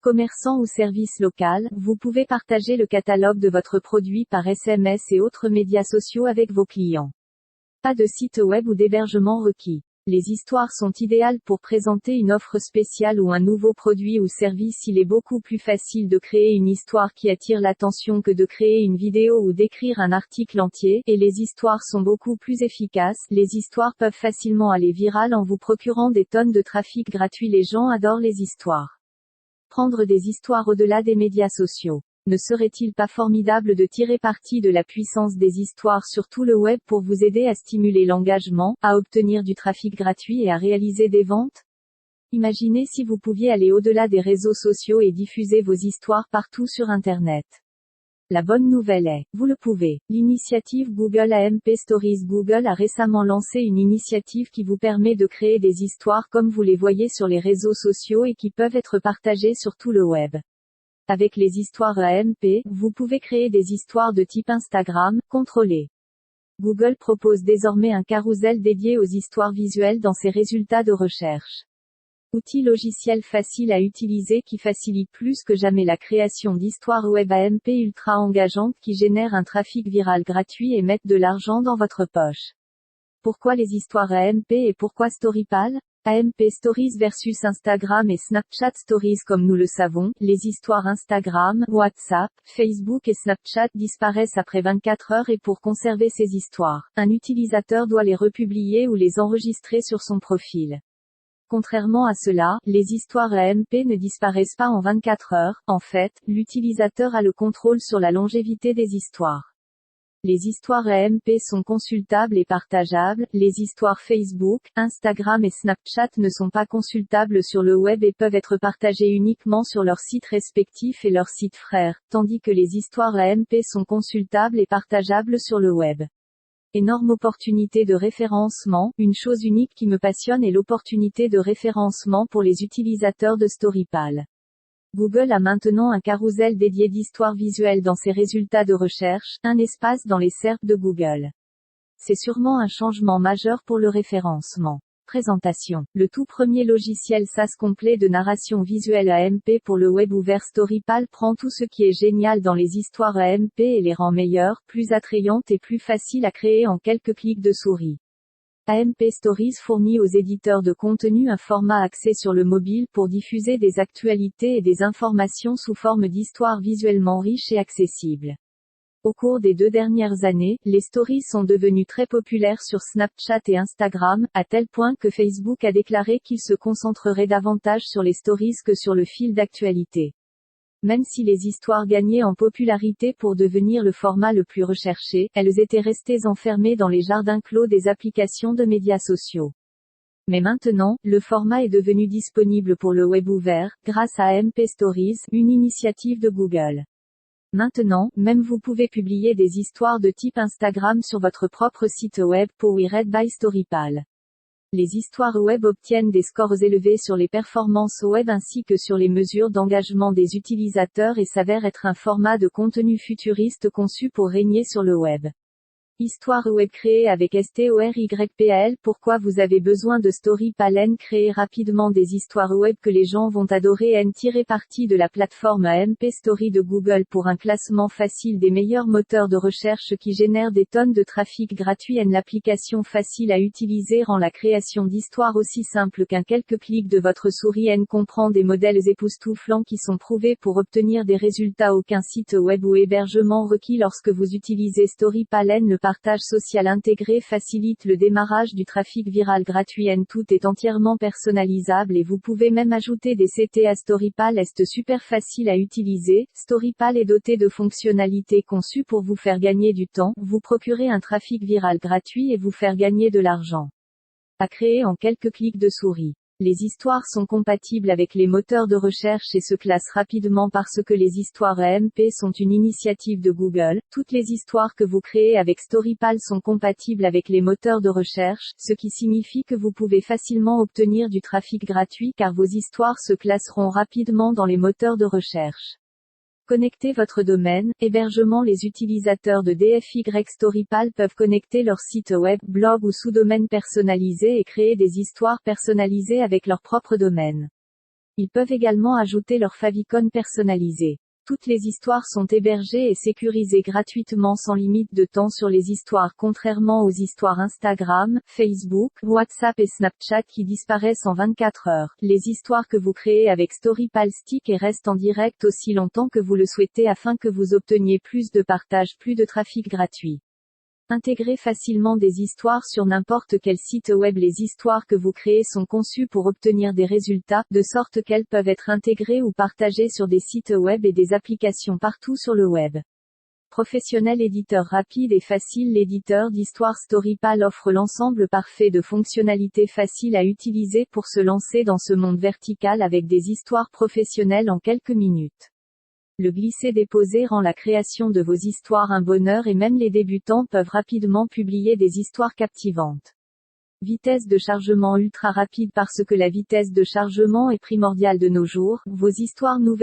Commerçant ou service local, vous pouvez partager le catalogue de votre produit par SMS et autres médias sociaux avec vos clients. Pas de site web ou d'hébergement requis. Les histoires sont idéales pour présenter une offre spéciale ou un nouveau produit ou service. Il est beaucoup plus facile de créer une histoire qui attire l'attention que de créer une vidéo ou d'écrire un article entier, et les histoires sont beaucoup plus efficaces. Les histoires peuvent facilement aller virales en vous procurant des tonnes de trafic gratuit. Les gens adorent les histoires. Prendre des histoires au-delà des médias sociaux. Ne serait-il pas formidable de tirer parti de la puissance des histoires sur tout le web pour vous aider à stimuler l'engagement, à obtenir du trafic gratuit et à réaliser des ventes? Imaginez si vous pouviez aller au-delà des réseaux sociaux et diffuser vos histoires partout sur Internet. La bonne nouvelle est, vous le pouvez. L'initiative Google AMP Stories. Google a récemment lancé une initiative qui vous permet de créer des histoires comme vous les voyez sur les réseaux sociaux et qui peuvent être partagées sur tout le web. Avec les histoires AMP, vous pouvez créer des histoires de type Instagram, contrôlées. Google propose désormais un carrousel dédié aux histoires visuelles dans ses résultats de recherche. Outil logiciel facile à utiliser qui facilite plus que jamais la création d'histoires web AMP ultra engageantes qui génèrent un trafic viral gratuit et mettent de l'argent dans votre poche. Pourquoi les histoires AMP et pourquoi Storypal? AMP Stories versus Instagram et Snapchat Stories. Comme nous le savons, les histoires Instagram, WhatsApp, Facebook et Snapchat disparaissent après 24 heures et pour conserver ces histoires, un utilisateur doit les republier ou les enregistrer sur son profil. Contrairement à cela, les histoires AMP ne disparaissent pas en 24 heures. En fait, l'utilisateur a le contrôle sur la longévité des histoires. Les histoires AMP sont consultables et partageables. Les histoires Facebook, Instagram et Snapchat ne sont pas consultables sur le web et peuvent être partagées uniquement sur leurs sites respectifs et leurs sites frères, tandis que les histoires AMP sont consultables et partageables sur le web. Énorme opportunité de référencement. Une chose unique qui me passionne est l'opportunité de référencement pour les utilisateurs de Storypal. Google a maintenant un carrousel dédié d'histoires visuelles dans ses résultats de recherche, un espace dans les SERP de Google. C'est sûrement un changement majeur pour le référencement. Présentation. Le tout premier logiciel SaaS complet de narration visuelle AMP pour le web ouvert. Storypal prend tout ce qui est génial dans les histoires AMP et les rend meilleures, plus attrayantes et plus faciles à créer en quelques clics de souris. AMP Stories fournit aux éditeurs de contenu un format axé sur le mobile pour diffuser des actualités et des informations sous forme d'histoires visuellement riches et accessibles. Au cours des 2 dernières années, les stories sont devenues très populaires sur Snapchat et Instagram, à tel point que Facebook a déclaré qu'il se concentrerait davantage sur les stories que sur le fil d'actualité. Même si les histoires gagnaient en popularité pour devenir le format le plus recherché, elles étaient restées enfermées dans les jardins clos des applications de médias sociaux. Mais maintenant, le format est devenu disponible pour le web ouvert, grâce à AMP Stories, une initiative de Google. Maintenant, même vous pouvez publier des histoires de type Instagram sur votre propre site web, powered by Storypal. Les histoires web obtiennent des scores élevés sur les performances web ainsi que sur les mesures d'engagement des utilisateurs et s'avèrent être un format de contenu futuriste conçu pour régner sur le web. Histoire web créée avec Storypal. Pourquoi vous avez besoin de Storypal? Créer rapidement des histoires web que les gens vont adorer. Tirer parti de la plateforme AMP Story de Google pour un classement facile des meilleurs moteurs de recherche qui génèrent des tonnes de trafic gratuit. L'application facile à utiliser rend la création d'histoires aussi simple qu'un quelques clics de votre souris. Comprend des modèles époustouflants qui sont prouvés pour obtenir des résultats. Aucun site web ou hébergement requis lorsque vous utilisez Storypal. Le partage social intégré facilite le démarrage du trafic viral gratuit. Tout est entièrement personnalisable et vous pouvez même ajouter des CT à Storypal. Est super facile à utiliser. Storypal est doté de fonctionnalités conçues pour vous faire gagner du temps, vous procurer un trafic viral gratuit et vous faire gagner de l'argent. À créer en quelques clics de souris. Les histoires sont compatibles avec les moteurs de recherche et se classent rapidement parce que les histoires AMP sont une initiative de Google. Toutes les histoires que vous créez avec Storypal sont compatibles avec les moteurs de recherche, ce qui signifie que vous pouvez facilement obtenir du trafic gratuit car vos histoires se classeront rapidement dans les moteurs de recherche. Connectez votre domaine, hébergement. Les utilisateurs de DFY Storypal peuvent connecter leur site web, blog ou sous-domaine personnalisé et créer des histoires personnalisées avec leur propre domaine. Ils peuvent également ajouter leur favicon personnalisé. Toutes les histoires sont hébergées et sécurisées gratuitement sans limite de temps sur les histoires, contrairement aux histoires Instagram, Facebook, WhatsApp et Snapchat qui disparaissent en 24 heures. Les histoires que vous créez avec Storypal stick et restent en direct aussi longtemps que vous le souhaitez afin que vous obteniez plus de partage, plus de trafic gratuit. Intégrez facilement des histoires sur n'importe quel site web. Les histoires que vous créez sont conçues pour obtenir des résultats, de sorte qu'elles peuvent être intégrées ou partagées sur des sites web et des applications partout sur le web. Professionnel, éditeur rapide et facile. L'éditeur d'histoire Storypal offre l'ensemble parfait de fonctionnalités faciles à utiliser pour se lancer dans ce monde vertical avec des histoires professionnelles en quelques minutes. Le glisser-déposer rend la création de vos histoires un bonheur et même les débutants peuvent rapidement publier des histoires captivantes. Vitesse de chargement ultra rapide. Parce que la vitesse de chargement est primordiale de nos jours, vos histoires nouvelles